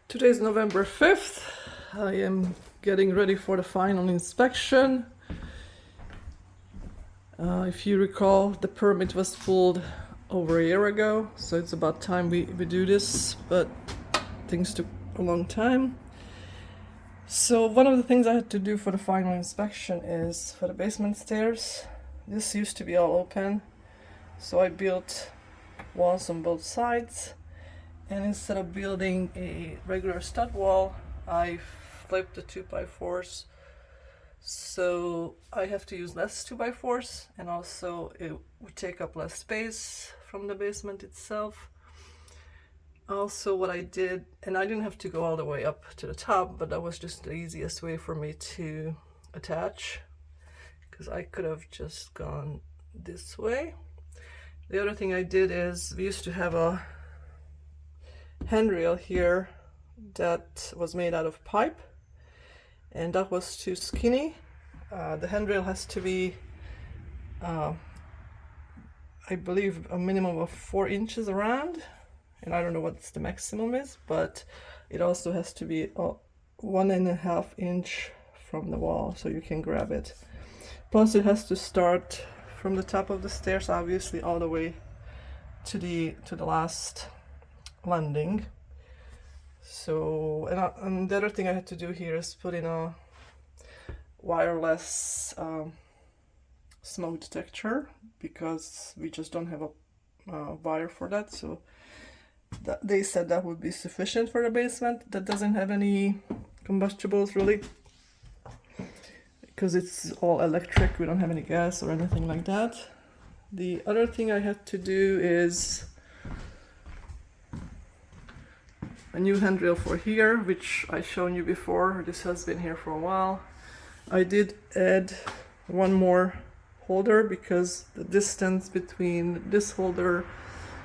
Today is November 5th. I am getting ready for the final inspection. If you recall, the permit was pulled over a year ago, so it's about time we do this, but things took a long time. So one of the things I had to do for the final inspection is for the basement stairs. This used to be all open, so I built walls on both sides. And instead of building a regular stud wall, I flipped the 2x4s. So I have to use less 2x4s, and also it would take up less space from the basement itself. Also what I did, and I didn't have to go all the way up to the top, but that was just the easiest way for me to attach, because I could have just gone this way. The other thing I did is, we used to have a handrail here that was made out of pipe, and that was too skinny. The handrail has to be, I believe, a minimum of 4 inches around, and I don't know what the maximum is, but it also has to be 1.5 inch from the wall so you can grab it. Plus it has to start from the top of the stairs, obviously, all the way to the last landing. So, and the other thing I had to do here is put in a wireless smoke detector, because we just don't have a wire for that. So they said that would be sufficient for the basement that doesn't have any combustibles really, because it's all electric. We don't have any gas or anything like that. The other thing I had to do is a new handrail for here, which I've shown you before. This has been here for a while. I did add one more holder because the distance between this holder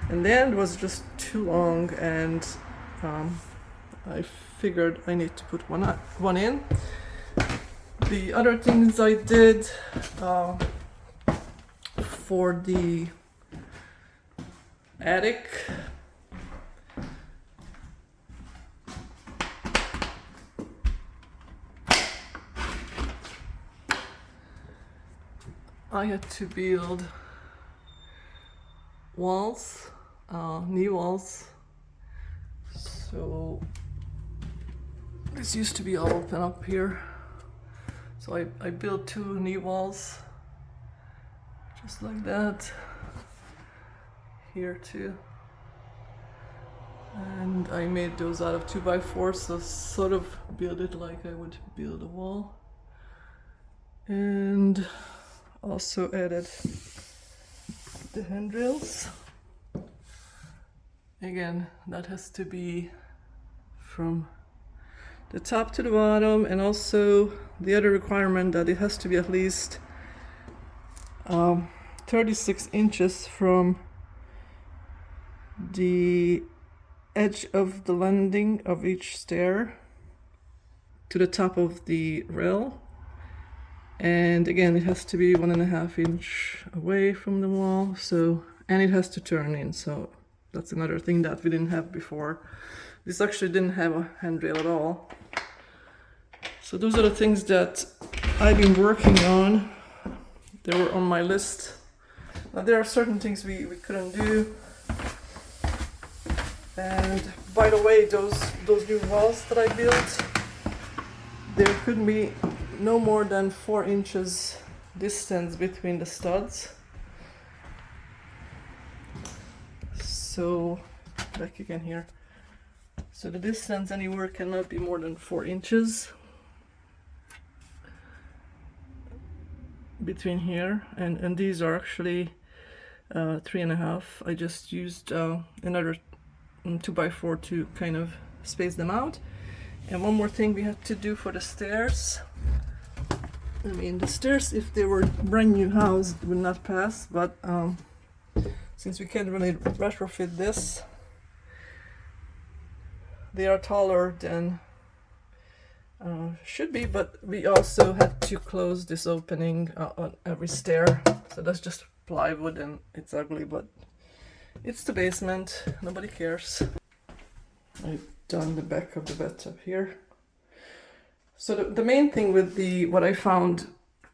and the end was just too long, and I figured I need to put one in. The other things I did for the attic, I had to build walls, knee walls. So this used to be all open up here. So I built 2 knee walls, just like that, here too. And I made those out of 2x4, so sort of build it like I would build a wall. And also added the handrails. Again, that has to be from the top to the bottom, and also the other requirement that it has to be at least 36 inches from the edge of the landing of each stair to the top of the rail. And again, it has to be 1.5 inch away from the wall. So, and it has to turn in. So that's another thing that we didn't have before. This actually didn't have a handrail at all. So those are the things that I've been working on. They were on my list. Now there are certain things we couldn't do. And by the way, those new walls that I built, there could be no more than 4 inches distance between the studs. So, back again here. So the distance anywhere cannot be more than 4 inches between here, and these are actually 3.5. I just used another 2x4 to kind of space them out. And one more thing we had to do for the stairs. I mean, the stairs, if they were brand new house, would not pass, but since we can't really retrofit this, they are taller than should be, but we also had to close this opening on every stair. So that's just plywood, and it's ugly, but it's the basement, nobody cares. I done the back of the bathtub here. So the main thing with what I found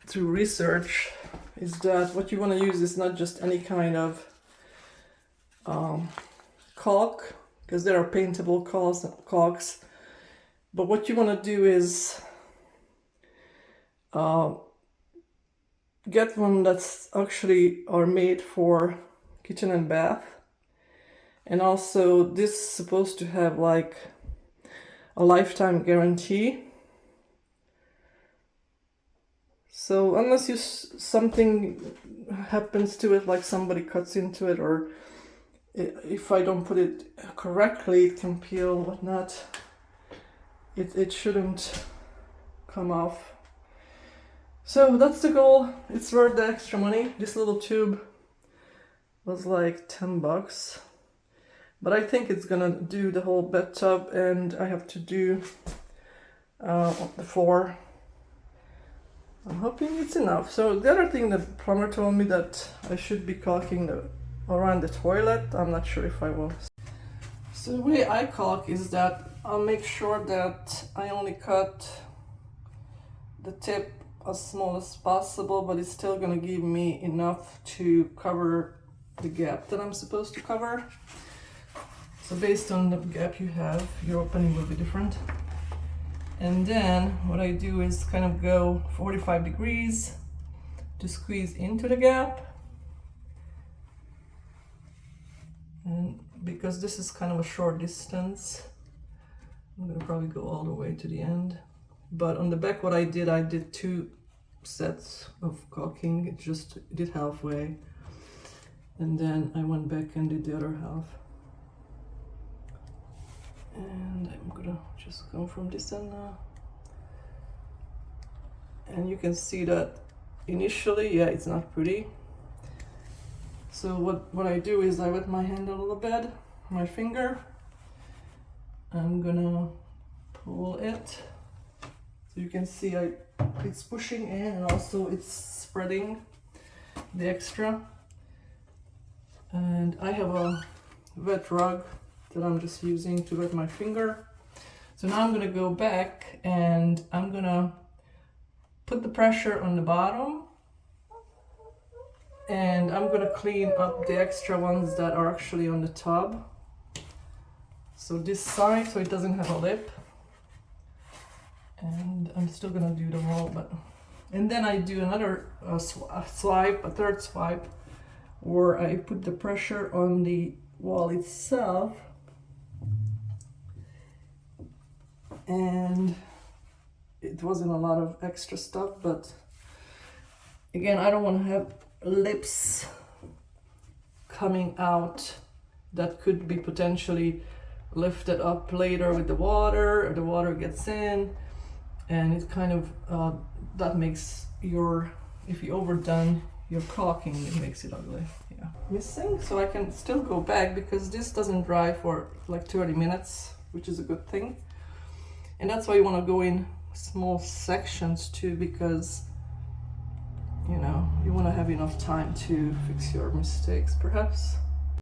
through research is that what you want to use is not just any kind of caulk, because there are paintable caulks, but what you want to do is get one that's actually are made for kitchen and bath. And also this is supposed to have like a lifetime guarantee. So unless something happens to it, like somebody cuts into it, or if I don't put it correctly, it can peel, whatnot, it shouldn't come off. So that's the goal. It's worth the extra money. This little tube was like 10 bucks. But I think it's gonna do the whole bathtub, and I have to do the floor. I'm hoping it's enough. So the other thing, the plumber told me that I should be caulking around the toilet. I'm not sure if I will. So the way I caulk is that I'll make sure that I only cut the tip as small as possible, but it's still gonna give me enough to cover the gap that I'm supposed to cover. So based on the gap you have, your opening will be different. And then what I do is kind of go 45 degrees to squeeze into the gap. And because this is kind of a short distance, I'm gonna probably go all the way to the end. But on the back, what I did 2 sets of caulking. It just did halfway. And then I went back and did the other half. And I'm gonna just go from this end now. And you can see that initially, yeah, it's not pretty. So what I do is I wet my hand a little bit, my finger. I'm gonna pull it. So you can see it's pushing in, and also it's spreading the extra. And I have a wet rug that I'm just using to wet my finger. So now I'm gonna go back and I'm gonna put the pressure on the bottom, and I'm gonna clean up the extra ones that are actually on the tub. So this side, so it doesn't have a lip. And I'm still gonna do them all, and then I do another swipe, a third swipe, where I put the pressure on the wall itself. And it wasn't a lot of extra stuff, but again, I don't want to have lips coming out that could be potentially lifted up later with the water, or the water gets in, and it kind of that makes if you overdone your caulking, it makes it ugly. Yeah, missing. So I can still go back because this doesn't dry for like 30 minutes, which is a good thing. And that's why you want to go in small sections too, because you want to have enough time to fix your mistakes, perhaps.